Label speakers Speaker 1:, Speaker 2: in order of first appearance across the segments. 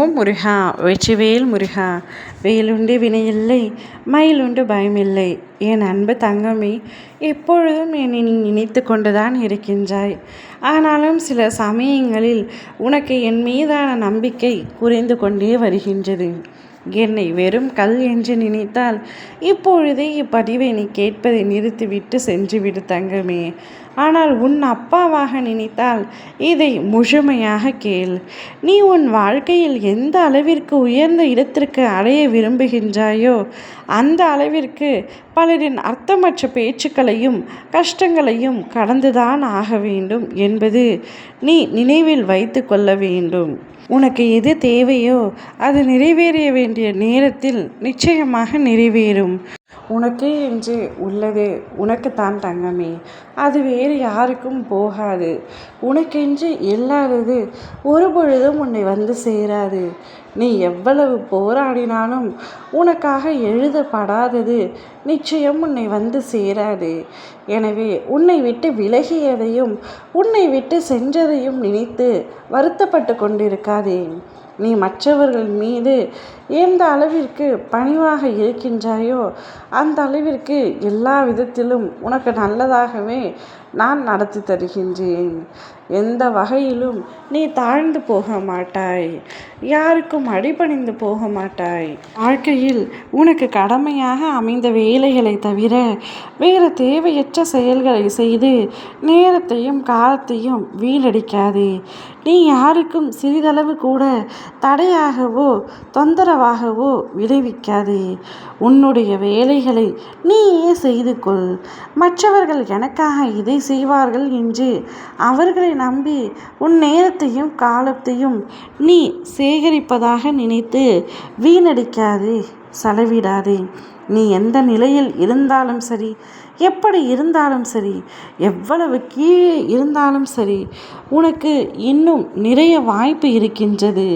Speaker 1: ஓம் முருகா வெற்றிவேல் முருகா. வேலுண்டு வினையில்லை, மயிலுண்டு பயமில்லை. என் அன்பு தங்கமே, எப்பொழுதும் என்னை நீ நினைத்து கொண்டுதான் இருக்கின்றாய். ஆனாலும் சில சமயங்களில் உனக்கு என் மீதான நம்பிக்கை குறைந்து கொண்டே வருகின்றது. என்னை வெறும் கல் என்று நினைத்தால் இப்பொழுதே இப்பதிவை நீ கேட்பதை நிறுத்திவிட்டு சென்றுவிடு தங்கமே. ஆனால் உன் அப்பாவாக நினைத்தால் இதை முழுமையாக கேள். நீ உன் வாழ்க்கையில் எந்த அளவிற்கு உயர்ந்த இடத்திற்கு அடைய விரும்புகின்றாயோ அந்த அளவிற்கு பலரின் அர்த்தமற்ற பேச்சுக்களையும் கஷ்டங்களையும் கடந்துதான் ஆக வேண்டும் என்பது நீ நினைவில் வைத்து கொள்ள வேண்டும். உனக்கு எது தேவையோ அது நிறைவேற வேண்டிய நேரத்தில் நிச்சயமாக நிறைவேறும். உனக்கே என்று உள்ளது உனக்குத்தான் தங்கமே, அது வேறு யாருக்கும் போகாது. உனக்கென்று இல்லாதது ஒரு பொழுதும் உன்னை வந்து சேராது. நீ எவ்வளவு போராடினாலும் உனக்காக எழுதப்படாதது நிச்சயம் உன்னை வந்து சேராது. எனவே உன்னை விட்டு விலகியதையும் உன்னை விட்டு சென்றதையும் நினைத்து வருத்தப்பட்டு கொண்டிருக்காதே. நீ மற்றவர்கள் மீது எந்த அளவிற்கு பணிவாக இருக்கின்றாயோ அந்த அளவிற்கு எல்லா விதத்திலும் உனக்கு நல்லதாகவே நான் நடத்தி தருகின்றேன். எந்த வகையிலும் நீ தாழ்ந்து போக மாட்டாய், யாருக்கும் அடிபணிந்து போக மாட்டாய். வாழ்க்கையில் உனக்கு கடமையாக அமைந்த வேலைகளை தவிர வேறு தேவையற்ற செயல்களை செய்து நேரத்தையும் காலத்தையும் வீணடிக்காதே. நீ யாருக்கும் சிறிதளவு கூட தடையாகவோ தொந்தரவாகவோ விளைவிக்காதே. உன்னுடைய வேலைகளை நீயே செய்து கொள். மற்றவர்கள் எனக்காக இதை செய்வார்கள் என்று அவர்களை நம்பி உன் நேரத்தையும் காலத்தையும் நீ சேகரிப்பதாக நினைத்து வீணடிக்காதே, செலவிடாதே. நீ எந்த நிலையில் இருந்தாலும் சரி, எப்படி இருந்தாலும் சரி, எவ்வளவு கீழே இருந்தாலும் சரி, உனக்கு இன்னும் நிறைய வாய்ப்பு இருக்கின்றது.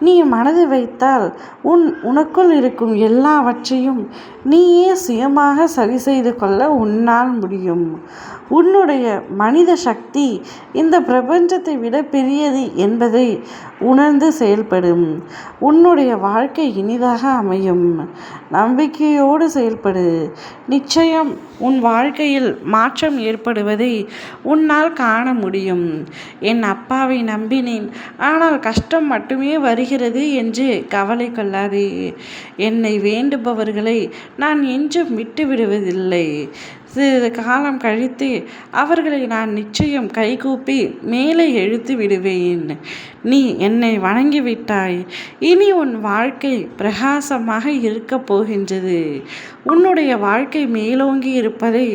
Speaker 1: நீ மனது வைத்தால் உனக்குள் இருக்கும் எல்லாவற்றையும் நீயே சுயமாக சரி செய்து கொள்ள உன்னால் முடியும். உன்னுடைய மனித சக்தி இந்த பிரபஞ்சத்தை விட பெரியது என்பதை உணர்ந்து செயல்படும். உன்னுடைய வாழ்க்கை இனிதாக அமையும். நம்பிக்கையோடு செயல்படு. நிச்சயம் உன் வாழ்க்கையில் மாற்றம் ஏற்படுவதை உன்னால் காண முடியும். என் அப்பாவை நம்பினேன், ஆனால் கஷ்டம் மட்டுமே வருகிறது என்று கவலை கொள்ளாதே. என்னை வேண்டுபவர்களை நான் என்றும் விட்டுவிடுவதில்லை. சிறிது காலம் கழித்து அவர்களை நான் நிச்சயம் கைகூப்பி மேலே எழுத்து விடுவேன். நீ என்னை வணங்கிவிட்டாய். இனி உன் வாழ்க்கை பிரகாசமாக இருக்கப் போகின்றது. உன்னுடைய வாழ்க்கை மேலோங்கி இருப்பதை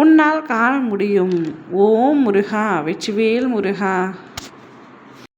Speaker 1: உன்னால் காண முடியும். ஓம் முருகா வெற்றிவேல் முருகா.